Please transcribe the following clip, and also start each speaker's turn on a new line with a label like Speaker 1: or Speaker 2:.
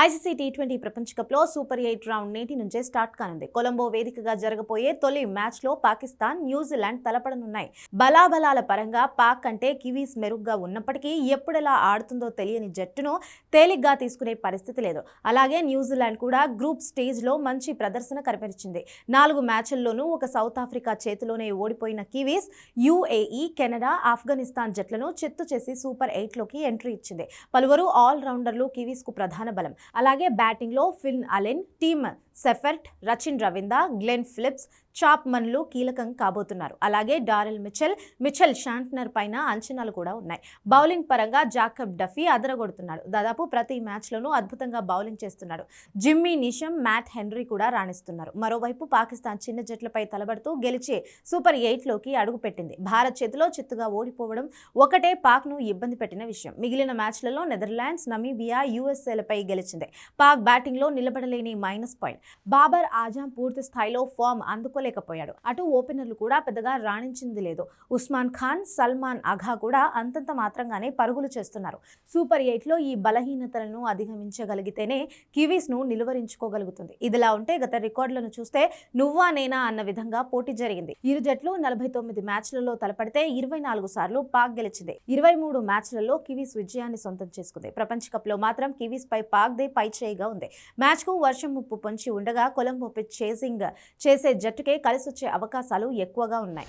Speaker 1: ICC T20 ప్రపంచ కప్లో super 8 round నేటి నుంచే స్టార్ట్ కానుంది. కొలంబో వేదికగా జరగబోయే తొలి మ్యాచ్లో పాకిస్తాన్, న్యూజిలాండ్ తలపడనున్నాయి. బలాబలాల పరంగా పాక్ అంటే కివీస్ మెరుగ్గా ఉన్నప్పటికీ ఎప్పుడెలా ఆడుతుందో తెలియని జట్టును తేలిగ్గా తీసుకునే పరిస్థితి లేదు. అలాగే న్యూజిలాండ్ కూడా గ్రూప్ స్టేజ్లో మంచి ప్రదర్శన కనబరిచింది. 4 మ్యాచ్ల్లోనూ ఒక సౌత్ ఆఫ్రికా చేతిలోనే ఓడిపోయిన కివీస్ యూఏఈ, కెనడా, ఆఫ్ఘనిస్తాన్ జట్లను చిత్తు చేసి సూపర్ 8లోకి ఎంట్రీ ఇచ్చింది. పలువురు ఆల్ రౌండర్లు కివీస్కు ప్రధాన బలం. అలాగే బ్యాటింగ్లో Finn Allen, Tim Seifert, Rachin Ravindra, Glenn Phillips, చాప్మన్లు కీలకం కాబోతున్నారు. అలాగే డారెల్ మిచెల్ శాంట్నర్ పైన అంచనాలు కూడా ఉన్నాయి. బౌలింగ్ పరంగా జాకబ్ డఫీ అదరగొడుతున్నాడు. దాదాపు ప్రతి మ్యాచ్లోనూ అద్భుతంగా బౌలింగ్ చేస్తున్నాడు. జిమ్మీ నిషమ్, మ్యాట్ హెన్రీ కూడా రాణిస్తున్నారు. మరోవైపు పాకిస్తాన్ చిన్న జట్లపై తలబడుతూ గెలిచే సూపర్ 8లోకి అడుగుపెట్టింది. భారత్ చేతిలో చిత్తుగా ఓడిపోవడం ఒకటే పాక్ను ఇబ్బంది పెట్టిన విషయం. మిగిలిన మ్యాచ్లలో నెదర్లాండ్స్, నమీబియా, యూఎస్ఏలపై గెలిచింది. పాక్ బ్యాటింగ్లో నిలబడలేని మైనస్ పాయింట్. బాబర్ ఆజం పూర్తి స్థాయిలో ఫామ్ అందుకోలేకపోయాడు. అటు ఓపెనర్లు కూడా పెద్దగా రాణించింది లేదు. ఉస్మాన్ ఖాన్, సల్మాన్ అఘా కూడా అంతంత మాత్రంగానే పరుగులు చేస్తున్నారు. సూపర్ 8లో ఈ బలహీనతలను అధిగమించగలిగితేనే కివీస్ను నిలువరించుకోగలుగుతుంది. ఇదిలా ఉంటే గత రికార్డులను చూస్తే నువ్వా నేనా అన్న విధంగా పోటీ జరిగింది. ఇరు జట్లు 49 మ్యాచ్లలో తలపడితే 24 సార్లు పాక్ గెలిచింది. 23 మ్యాచ్లలో కివీస్ విజయాన్ని సొంతం చేసుకుంది. ప్రపంచ కప్లో మాత్రం కివీస్ పై పాక్దే పై చేయిగా ఉంది. మ్యాచ్కు వర్షం ముప్పు పొంచి ఉండగా కొలంబో పిచ్ చేసింగ్ చేసే జట్టుకే కలిసొచ్చే అవకాశాలు ఎక్కువగా ఉన్నాయి.